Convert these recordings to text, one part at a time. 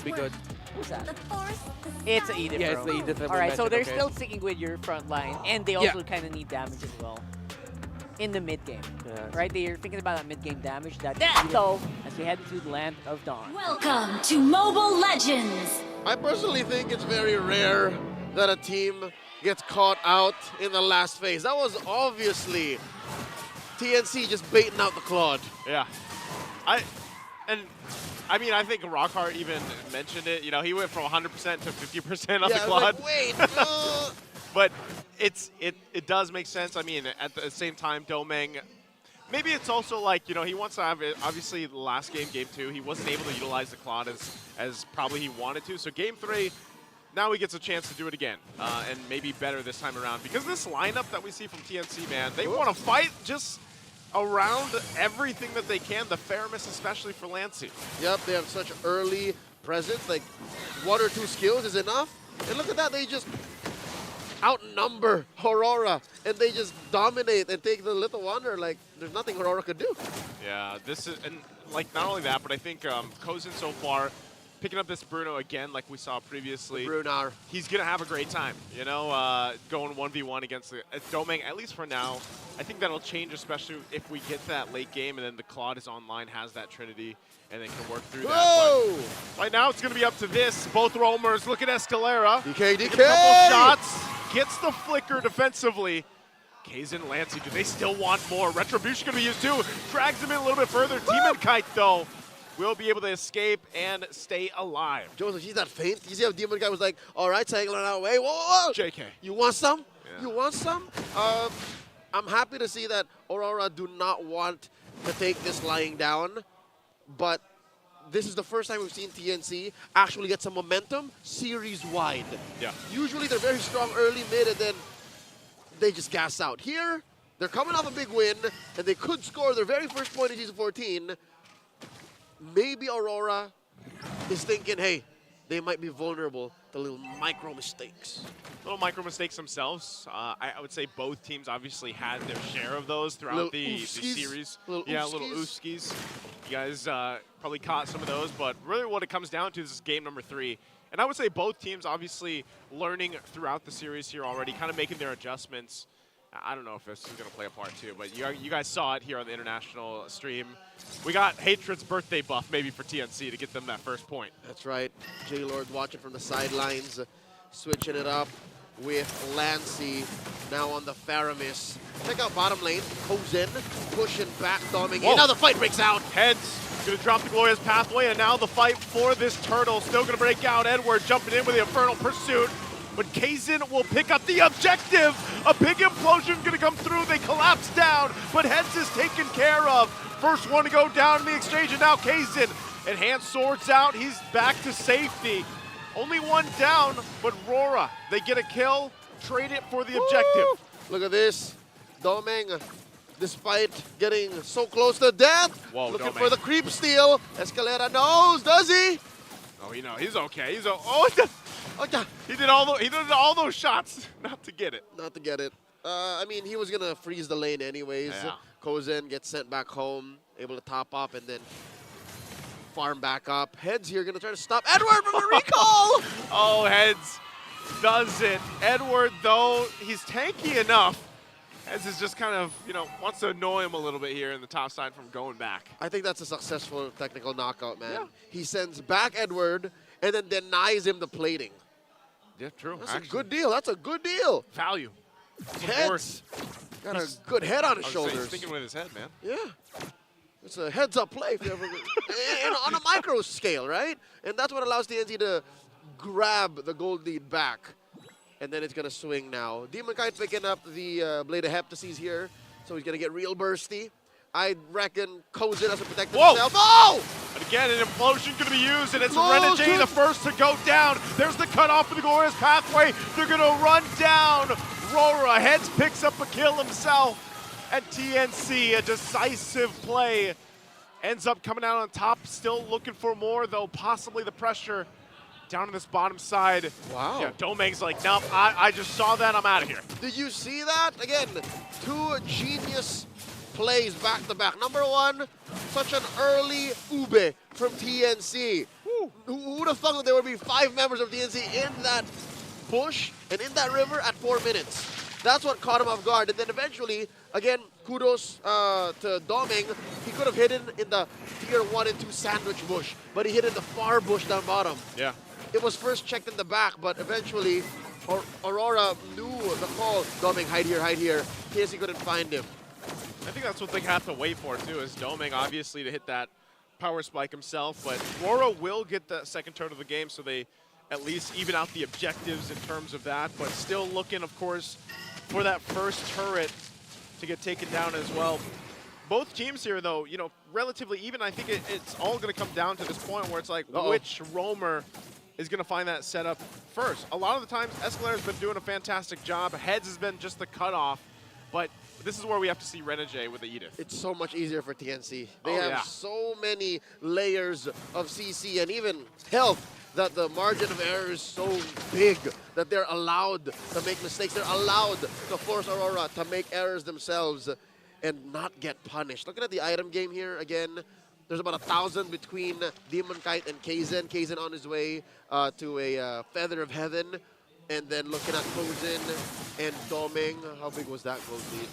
would be good. Who's that? It's It's a Edith, Yeah, bro. it's the Edith that we Alright, so mentioned, they're okay. still sticking with your front line, and they also kind of need damage as well in the mid game. Yeah. Right? They're thinking about that mid game damage that though as we head into the Land of Dawn. Welcome to Mobile Legends! I personally think it's very rare that a team gets caught out in the last phase. That was obviously TNC just baiting out the Claude. Yeah. I mean, I think Rockhart even mentioned it. You know, he went from 100% to 50% on the Yeah, Claude. like, wait. But it does make sense. I mean, at the same time, Domeng, maybe it's also like, you know, he wants to have it. Obviously, the last game, Game 2, he wasn't able to utilize the Claude as probably he wanted to. So Game 3, now he gets a chance to do it again, and maybe better this time around. Because this lineup that we see from TNC, man, they want to fight just around everything that they can, the fairness especially for Lancey. Yep, they have such early presence, like 1 or 2 skills is enough. And look at that, they just outnumber Aurora, and they just dominate and take the Little Wonder. Like, there's nothing Aurora could do. Yeah, this is, and like not only that, but I think Kozin so far, picking up this Bruno again like we saw previously, Brunar. he's going to have a great time, you know, going 1v1 against the Domeng, at least for now. I think that'll change, especially if we get to that late game and then the Claude is online, has that Trinity, and then can work through that. Whoa! But right now, it's going to be up to this. Both roamers. Look at Escalera. DK. Take a couple shots. Gets the flicker defensively. Kazin, Lancey, do they still want more? Retribution going to be used too. Drags him in a little bit further. Demon Kite, though, will be able to escape and stay alive. Joseph, he's not faint. You see how Demon Guy was like, all right, cycling out of the way. Whoa, whoa, whoa. JK. You want some? Yeah. You want some? I'm happy to see that Aurora do not want to take this lying down, but this is the first time we've seen TNC actually get some momentum series-wide. Yeah. Usually they're very strong early, mid, and then they just gas out. Here, they're coming off a big win, and they could score their very first point in Season 14. Maybe Aurora is thinking, hey, they might be vulnerable to little micro mistakes. Little micro mistakes themselves. I would say both teams obviously had their share of those throughout the series. Little ooskies. You guys probably caught some of those, but really what it comes down to is game number 3. And I would say both teams obviously learning throughout the series here already, kind of making their adjustments. I don't know if this is going to play a part too, but you guys saw it here on the international stream. We got Hatred's birthday buff maybe for TNC to get them that first point. That's right. J-Lord watching from the sidelines, switching it up with Lancey now on the Faramis. Check out bottom lane. Kozin pushing back, Doming. And now the fight breaks out. Heads going to drop the Glorious Pathway, and now the fight for this turtle still going to break out. Edward jumping in with the Infernal Pursuit. But Kazin will pick up the objective. A big implosion going to come through. They collapse down, but Heads is taken care of. First one to go down in the exchange, and now Kazin. Enhanced swords out. He's back to safety. Only one down, but Rora, they get a kill, trade it for the objective. Look at this. Domeng, despite getting so close to death, looking Domeng for the creep steal. Escalera knows, does he? Oh, you know, he's okay. He's he did all those shots not to get it. Not to get it. I mean, he was going to freeze the lane anyways. Yeah. Kozin gets sent back home, able to top up and then farm back up. Heads here going to try to stop Edward from a recall. Oh, Heads does it. Edward, though, he's tanky enough. Heads is just kind of, you know, wants to annoy him a little bit here in the top side from going back. I think that's a successful technical knockout, man. Yeah. He sends back Edward and then denies him the plating. Yeah, true. That's a good deal. That's a good deal. Value. Heads. Got a good head on his shoulders. He's thinking with his head, man. Yeah. It's a heads-up play if you ever and on a micro scale, right? And that's what allows TNC to grab the gold lead back. And then it's going to swing now. Demon Kite picking up the Blade of Heptases here, so he's going to get real bursty. I reckon Kozin has to protect himself. Oh! And again, an implosion going to be used, and it's Renegade the first to go down. There's the cutoff for the Glorious Pathway. They're going to run down. Rora Heads picks up a kill himself. And TNC, a decisive play, ends up coming out on top. Still looking for more, though, possibly the pressure down on this bottom side. Wow. Yeah, Domeng's like, nope, I just saw that, I'm out of here. Did you see that? Again, 2 genius plays back to back. Number 1, such an early ube from TNC. Who would have thought that there would be 5 members of TNC in that bush and in that river at 4 minutes? That's what caught him off guard. And then eventually, again, kudos to Doming. He could have hidden in the tier 1 and 2 sandwich bush, but he hid in the far bush down bottom. Yeah. It was first checked in the back, but eventually Aurora knew the call. Doming, hide here. TNC couldn't find him. I think that's what they have to wait for, too, is Doming, obviously, to hit that power spike himself. But RORA will get the second turn of the game, so they at least even out the objectives in terms of that. But still looking, of course, for that first turret to get taken down as well. Both teams here, though, you know, relatively even. I think it's all going to come down to this point where it's like, which roamer is going to find that setup first. A lot of the times, Escalator's been doing a fantastic job. Heads has been just the cutoff, but this is where we have to see Renegade with the Edith. It's so much easier for TNC. They have so many layers of CC and even health that the margin of error is so big that they're allowed to make mistakes. They're allowed to force Aurora to make errors themselves and not get punished. Looking at the item game here again, there's about 1,000 between Demon Kite and Kaizen. Kaizen on his way to a Feather of Heaven. And then looking at Kozin and Doming. How big was that gold lead?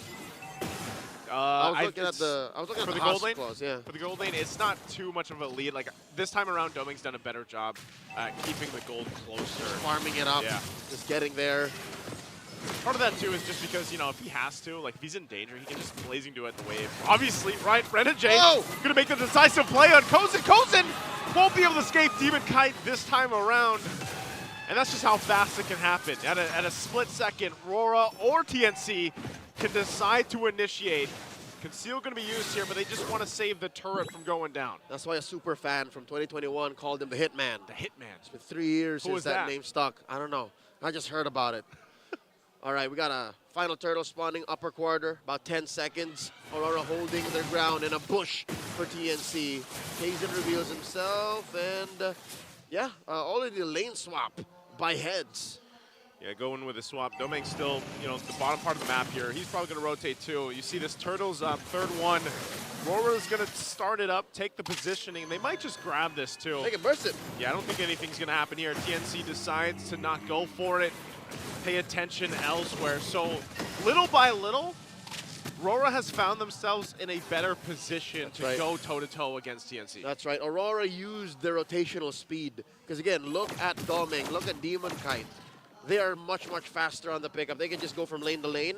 I was looking at the gold lane. Clause, yeah. For the gold lane, it's not too much of a lead. Like this time around, Doming's done a better job at keeping the gold closer, farming it up, just getting there. Part of that too is just because, you know, if he has to, like if he's in danger, he can just blazing do it in the wave. Obviously, right? Renegade gonna make the decisive play on Kozin. Kozin won't be able to escape Demon Kite this time around. And that's just how fast it can happen. At a split second, RORA or TNC can decide to initiate. Conceal going to be used here, but they just want to save the turret from going down. That's why a super fan from 2021 called him the Hitman. The Hitman. It's been 3 years since that name stuck. I don't know. I just heard about it. All right, we got a final turtle spawning upper quarter, about 10 seconds. Aurora holding their ground in a bush for TNC. Kaizen reveals himself, and already a lane swap by Heads. Yeah, going with the swap. Doming's still, you know, the bottom part of the map here. He's probably going to rotate too. You see this turtle's up, third one. RORA's going to start it up, take the positioning. They might just grab this too. They can burst it. Yeah, I don't think anything's going to happen here. TNC decides to not go for it, pay attention elsewhere. So little by little, RORA has found themselves in a better position to go toe-to-toe against TNC. That's right. Aurora used their rotational speed. Because again, look at Doming, look at Demon Kite. They are much, much faster on the pickup. They can just go from lane to lane,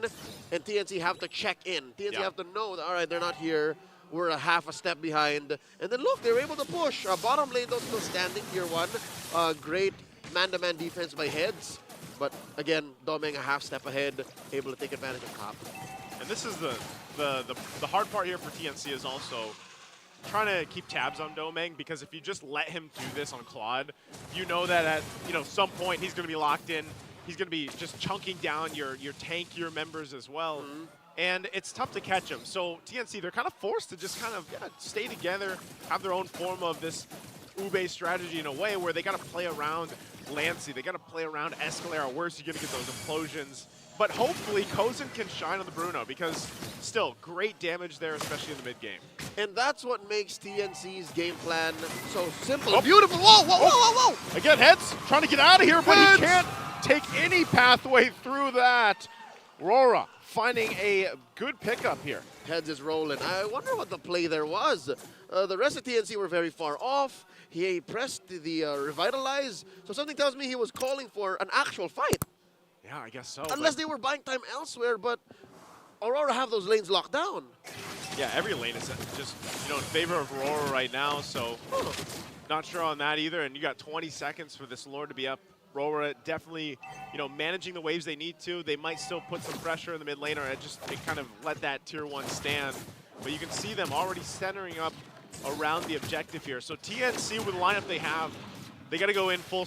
and TNC have to check in. TNC have to know that, all right, they're not here. We're a half a step behind. And then look, they were able to push. Bottom lane, though, still standing, tier 1. Great man-to-man defense by Heads. But again, Doming a half step ahead, able to take advantage of top. And this is the hard part here for TNC is also trying to keep tabs on Doming, because if you just let him do this on Claude, you know that at some point he's going to be locked in. He's going to be just chunking down your tankier members as well. And it's tough to catch him. So TNC, they're kind of forced to just kind of stay together, have their own form of this Ube strategy in a way where they got to play around Lancy, they got to play around Escalera. Where's he going to get those implosions? But hopefully Kozin can shine on the Bruno, because still great damage there, especially in the mid game. And that's what makes TNC's game plan so simple and beautiful. Whoa, whoa, whoa, whoa, whoa! Again, Heads trying to get out of here, but he can't take any pathway through that. RORA finding a good pickup here. Heads is rolling. I wonder what the play there was. The rest of TNC were very far off. He pressed the Revitalize, so something tells me he was calling for an actual fight. Yeah, I guess so. Unless they were buying time elsewhere, but Aurora have those lanes locked down. Yeah, every lane is just, in favor of Aurora right now, so not sure on that either. And you got 20 seconds for this Lord to be up. Aurora definitely, managing the waves they need to. They might still put some pressure in the mid lane, or just kind of let that tier 1 stand. But you can see them already centering up around the objective here. So TNC, with the lineup they have, they got to go in full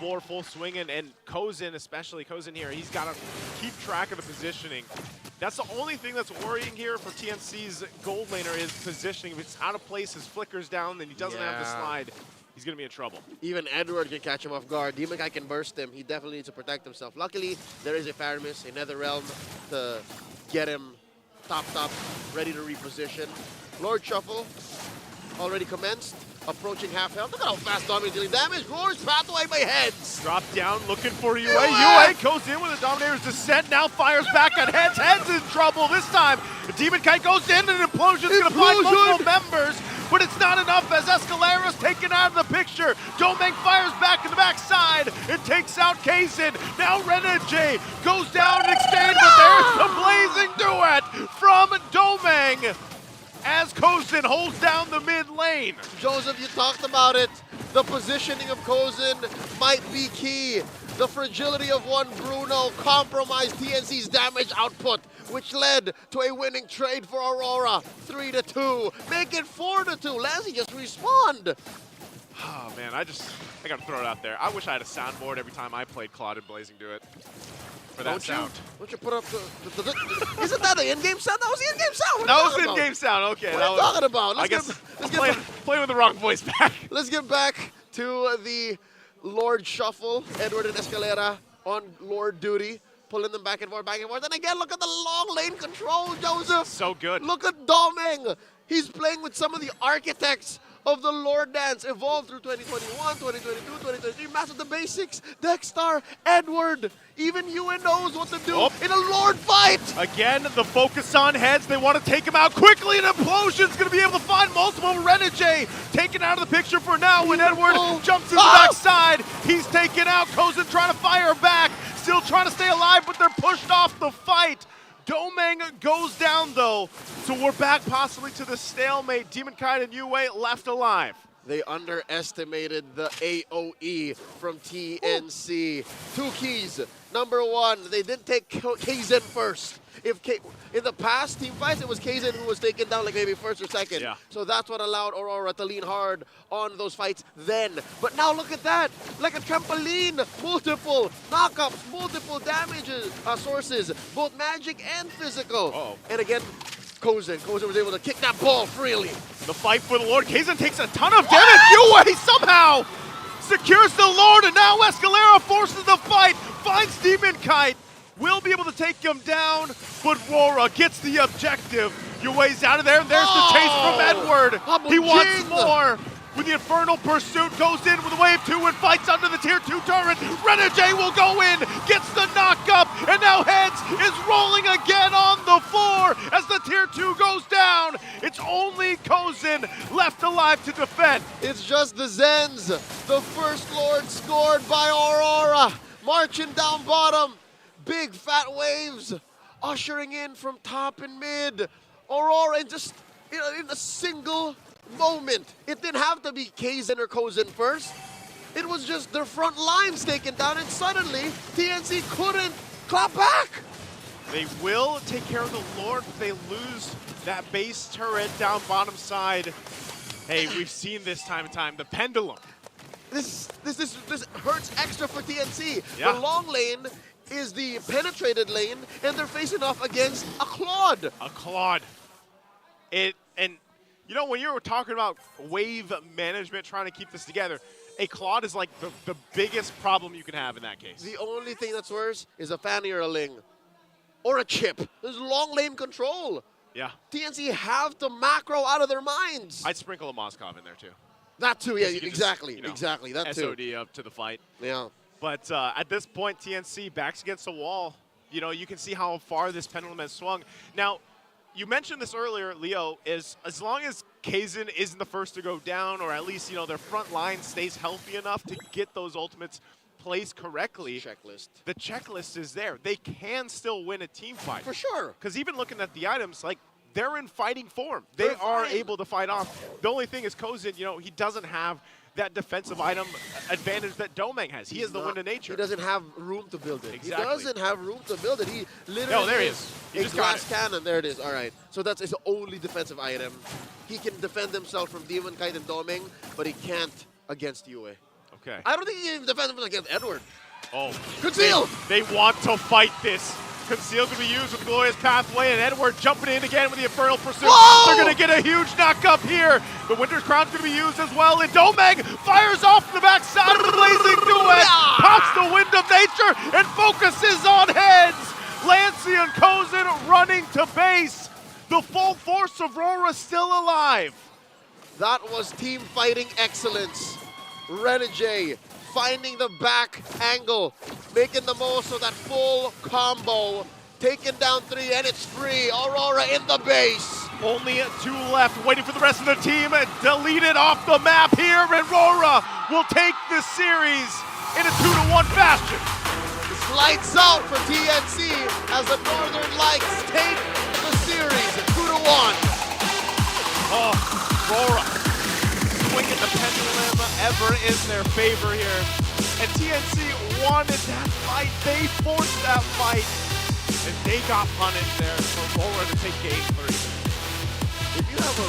bore, full swinging, and Kozin, especially Kozin here, he's got to keep track of the positioning. That's the only thing that's worrying here for TNC's gold laner is positioning. If it's out of place, his flicker's down, then he doesn't have the slide, he's going to be in trouble. Even Edward can catch him off guard. Demon Guy can burst him. He definitely needs to protect himself. Luckily, there is a Faramis, a Nether Realm to get him top, ready to reposition. Lord Shuffle already commenced. approaching half health. Look at how fast Dominator's dealing damage. Roar's pathway by heads. Drop down, looking for UA. UA goes in with the Dominator's descent, now fires back on Heads. Heads in trouble this time. The Demon Kite goes in, and Implosion's gonna find multiple members, but it's not enough as Escalera's taken out of the picture. Domeng fires back in the backside and takes out Kazin. Now Renegade goes down and expands, but there's the blazing duet from Domeng as Kozin holds down the mid lane. Joseph, you talked about it. The positioning of Kozin might be key. The fragility of one Bruno compromised TNC's damage output, which led to a winning trade for Aurora. 3-2. Make it 4-2. Lassie just respawned. Oh man, I gotta throw it out there. I wish I had a soundboard every time I played Claude and Blazing Duet. For that sound. Don't you put up the isn't that the in-game sound? That was the in-game sound. That was in-game sound, okay. What are you talking about? Let's play with the wrong voice back. Let's get back to the Lord Shuffle. Edward and Escalera on Lord duty, pulling them back and forth, back and forth. And again, look at the long lane control, Joseph. So good. Look at Domeng. He's playing with some of the architects of the Lord Dance, evolved through 2021, 2022, 2023. Mastered the basics. Dexter, Edward, even Ewan knows what to do in a Lord fight. Again, the focus on Heads. They want to take him out quickly, and Implosion's going to be able to find multiple. Renegade taken out of the picture for now when Edward jumps in the backside. He's taken out. Kozin trying to fire back. Still trying to stay alive, but they're pushed off the fight. Domeng goes down though, so we're back possibly to the stalemate. Demon Kite and UA left alive. They underestimated the AOE from TNC. Two keys. Number one, they didn't take Kazin first. In the past team fights, it was Kazin who was taken down like maybe first or second. Yeah. So that's what allowed Aurora to lean hard on those fights then. But now look at that, like a trampoline, multiple knockups, multiple damages sources, both magic and physical. And again, Kozin was able to kick that ball freely. The fight for the Lord. Kazin takes a ton of damage. UA somehow secures the Lord, and now Escalera forces the fight, finds Demon Kite. Will be able to take him down, but Rora gets the objective. UA's out of there, and there's the chase from Edward. He wants more. With the Infernal Pursuit, goes in with wave 2 and fights under the tier 2 turret. Renegade will go in, gets the knockup, and now Heads is rolling again on the floor as the tier 2 goes down. It's only Kozin left alive to defend. It's just the Zens. The first Lord scored by Aurora. Marching down bottom. Big fat waves ushering in from top and mid. Aurora just in a single moment. It didn't have to be Kazin or Kozin first. It was just their front lines taken down, and suddenly TNC couldn't clap back. They will take care of the Lord, but they lose that base turret down bottom side. Hey, we've seen this time and time. The pendulum. This hurts extra for TNC. Yeah. The long lane is the penetrated lane, and they're facing off against a Claude. A Claude. And you know, when you were talking about wave management, trying to keep this together, a Claude is like the biggest problem you can have in that case. The only thing that's worse is a Fanny or a Ling. Or a Chip. There's long lane control. Yeah. TNC have to macro out of their minds. I'd sprinkle a Moskov in there too. That too, yeah, You could exactly. just, you know, exactly, that too. SOD up to the fight. Yeah. But at this point, TNC backs against the wall. You know, you can see how far this pendulum has swung. Now, you mentioned this earlier, Leo, is as long as Kazin isn't the first to go down, or at least, you know, their front line stays healthy enough to get those ultimates placed correctly. Checklist. The checklist is there. They can still win a team fight. For sure. Because even looking at the items, like, they're in fighting form. They are able to fight off. The only thing is Kozin, you know, he doesn't have that defensive item advantage that Domeng has. He has the wind of nature. He doesn't have room to build it. Exactly. He doesn't have room to build it. He literally there he is. He a just got glass cannon. There it is. All right. So that's his only defensive item. He can defend himself from Demon Kite and Domeng, but he can't against UA. Okay. I don't think he can even defend himself against Edward. Oh. Conceal! They want to fight this. Conceal can be used with Glorious Pathway, and Edward jumping in again with the Infernal Pursuit. Whoa! They're going to get a huge knock-up here. The Winter's Crown's going to be used as well, and Domeng fires off the backside of the Blazing Duet, pops the Wind of Nature, and focuses on Heads. Lancey and Kozin running to base. The full force of Rora still alive. That was team fighting excellence. Renegade finding the back angle, making the most of that full combo, taking down 3, and it's free. Aurora in the base. Only 2 left, waiting for the rest of the team. Deleted off the map here, and RORA will take this series in a 2-1 fashion. It's lights out for TNC as the Northern Lights take the series 2-1. Oh, RORA swinging the pendulum ever in their favor here. And TNC wanted that fight. They forced that fight. And they got punished there for RORA to take game 3. If you have a